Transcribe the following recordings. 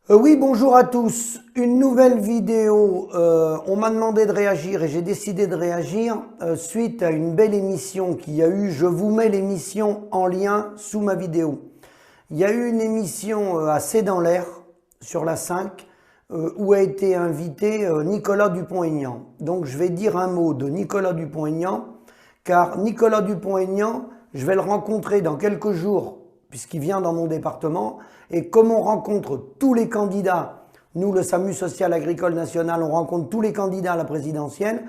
Oui, bonjour à tous. Une nouvelle vidéo. On m'a demandé de réagir et j'ai décidé de réagir suite à une belle émission qu'il y a eu. Je vous mets l'émission en lien sous ma vidéo. Il y a eu une émission à C'est dans l'air sur la 5 où a été invité Nicolas Dupont-Aignan. Donc je vais dire un mot de Nicolas Dupont-Aignan car Nicolas Dupont-Aignan, je vais le rencontrer dans quelques jours puisqu'il vient dans mon département. Et comme on rencontre tous les candidats, nous le SAMU social agricole national, on rencontre tous les candidats à la présidentielle,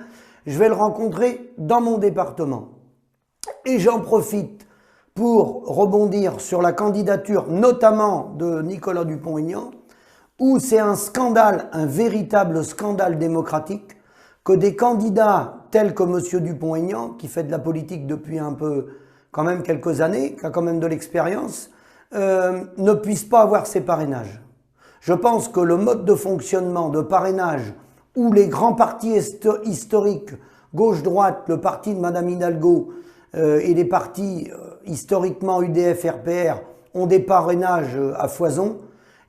je vais le rencontrer dans mon département. Et j'en profite pour rebondir sur la candidature notamment de Nicolas Dupont-Aignan, où c'est un scandale, un véritable scandale démocratique, que des candidats tels que M. Dupont-Aignan, qui fait de la politique depuis un peu, quand même quelques années, qui a quand même de l'expérience, ne puissent pas avoir ces parrainages. Je pense que le mode de fonctionnement de parrainage où les grands partis historiques, gauche-droite, le parti de Mme Hidalgo et les partis historiquement UDF-RPR ont des parrainages à foison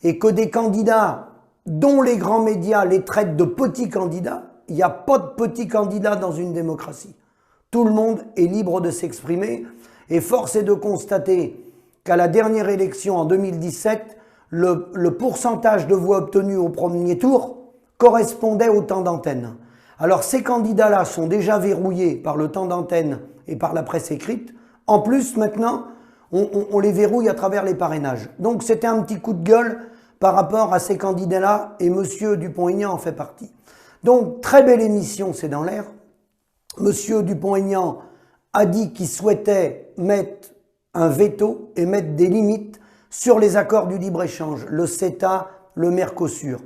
et que des candidats dont les grands médias les traitent de petits candidats, il n'y a pas de petits candidats dans une démocratie. Tout le monde est libre de s'exprimer et force est de constater qu'à la dernière élection en 2017, le pourcentage de voix obtenues au premier tour correspondait au temps d'antenne. Alors ces candidats-là sont déjà verrouillés par le temps d'antenne et par la presse écrite. En plus, maintenant, on les verrouille à travers les parrainages. Donc c'était un petit coup de gueule par rapport à ces candidats-là et M. Dupont-Aignan en fait partie. Donc très belle émission, c'est dans l'air. M. Dupont-Aignan a dit qu'il souhaitait mettre un veto et mettre des limites sur les accords du libre-échange, le CETA, le Mercosur.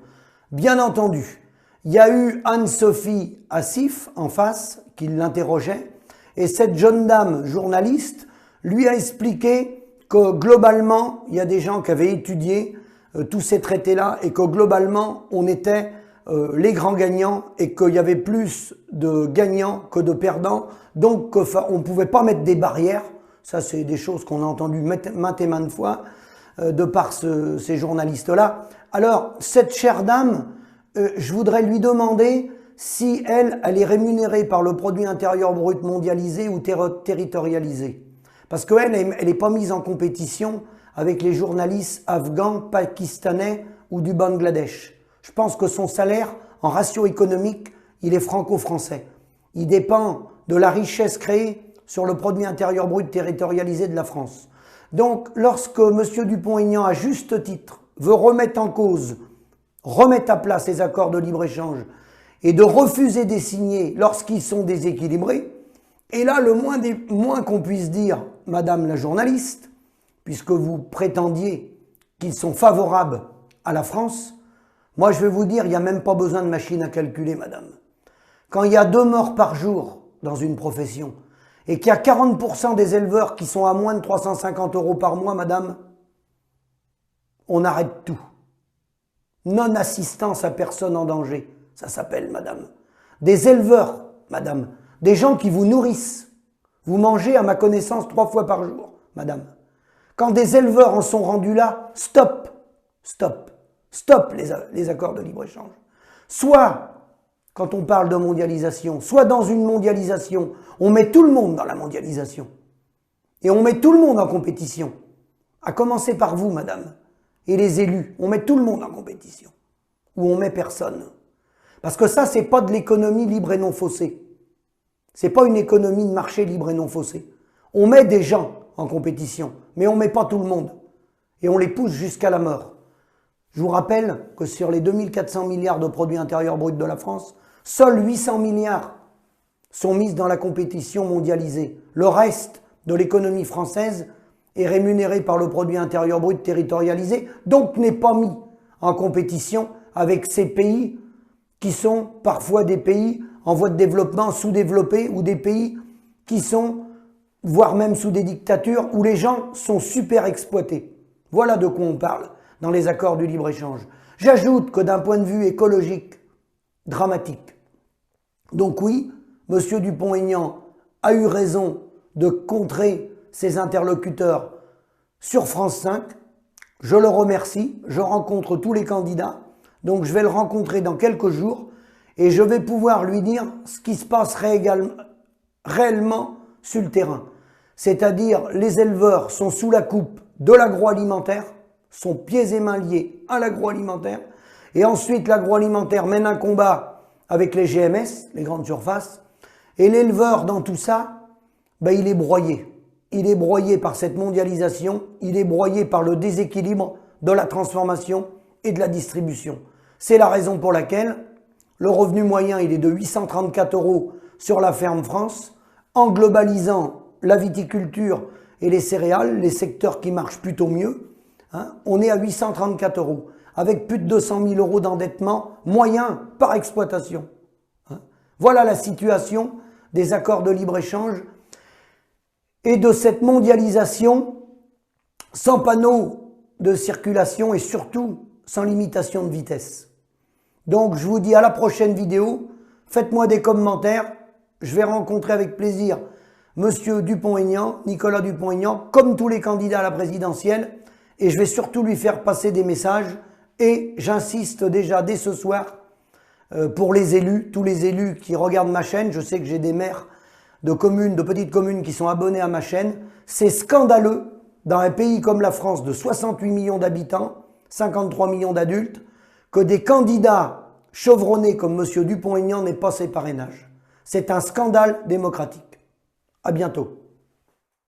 Bien entendu, il y a eu Anne-Sophie Assif en face qui l'interrogeait et cette jeune dame journaliste lui a expliqué que globalement, il y a des gens qui avaient étudié tous ces traités-là et que globalement, on était les grands gagnants et qu'il y avait plus de gagnants que de perdants, donc on ne pouvait pas mettre des barrières. Ça, c'est des choses qu'on a entendues maintes et maintes fois de par ces journalistes-là. Alors, cette chère dame, je voudrais lui demander si elle est rémunérée par le produit intérieur brut mondialisé ou territorialisé. Parce qu'elle, elle n'est pas mise en compétition avec les journalistes afghans, pakistanais ou du Bangladesh. Je pense que son salaire, en ratio économique, il est franco-français. Il dépend de la richesse créée sur le produit intérieur brut territorialisé de la France. Donc, lorsque M. Dupont-Aignan, à juste titre, veut remettre en cause, remettre à plat ces accords de libre-échange et de refuser de les signer lorsqu'ils sont déséquilibrés, et là, le moins qu'on puisse dire, Madame la journaliste, puisque vous prétendiez qu'ils sont favorables à la France, moi je vais vous dire, il n'y a même pas besoin de machine à calculer, Madame. Quand il y a 2 morts par jour dans une profession, et qu'il y a 40% des éleveurs qui sont à moins de 350 € par mois, Madame, on arrête tout. Non-assistance à personne en danger, ça s'appelle, Madame. Des éleveurs, Madame, des gens qui vous nourrissent. Vous mangez, à ma connaissance, 3 fois par jour, Madame. Quand des éleveurs en sont rendus là, stop, stop, stop les accords de libre-échange. Soit, quand on parle de mondialisation, soit dans une mondialisation, on met tout le monde dans la mondialisation. Et on met tout le monde en compétition. À commencer par vous, Madame, et les élus. On met tout le monde en compétition. Ou on met personne. Parce que ça, c'est pas de l'économie libre et non faussée. C'est pas une économie de marché libre et non faussée. On met des gens en compétition, mais on met pas tout le monde. Et on les pousse jusqu'à la mort. Je vous rappelle que sur les 2400 milliards de produits intérieurs bruts de la France, seuls 800 milliards sont mis dans la compétition mondialisée. Le reste de l'économie française est rémunéré par le produit intérieur brut territorialisé, donc n'est pas mis en compétition avec ces pays qui sont parfois des pays en voie de développement sous-développés ou des pays qui sont, voire même sous des dictatures, où les gens sont super exploités. Voilà de quoi on parle dans les accords du libre-échange. J'ajoute que d'un point de vue écologique, dramatique. Donc oui, M. Dupont-Aignan a eu raison de contrer ses interlocuteurs sur France 5. je le remercie, je rencontre tous les candidats, donc je vais le rencontrer dans quelques jours et je vais pouvoir lui dire ce qui se passe réellement sur le terrain. C'est-à-dire les éleveurs sont sous la coupe de l'agroalimentaire, sont pieds et mains liés à l'agroalimentaire, et ensuite l'agroalimentaire mène un combat avec les GMS, les grandes surfaces, et l'éleveur dans tout ça, ben, il est broyé. Il est broyé par cette mondialisation, il est broyé par le déséquilibre de la transformation et de la distribution. C'est la raison pour laquelle le revenu moyen il est de 834 € sur la ferme France, en globalisant la viticulture et les céréales, les secteurs qui marchent plutôt mieux, hein, on est à 834 €, avec plus de 200 000 € d'endettement moyen par exploitation. Hein. Voilà la situation des accords de libre-échange et de cette mondialisation sans panneaux de circulation et surtout sans limitation de vitesse. Donc je vous dis à la prochaine vidéo, faites-moi des commentaires, je vais rencontrer avec plaisir Monsieur Dupont-Aignan, Nicolas Dupont-Aignan, comme tous les candidats à la présidentielle, et je vais surtout lui faire passer des messages, et j'insiste déjà dès ce soir pour les élus, tous les élus qui regardent ma chaîne, je sais que j'ai des maires de communes, de petites communes qui sont abonnés à ma chaîne, c'est scandaleux dans un pays comme la France de 68 millions d'habitants, 53 millions d'adultes, que des candidats chevronnés comme M. Dupont-Aignan n'aient pas ses parrainages. C'est un scandale démocratique. À bientôt.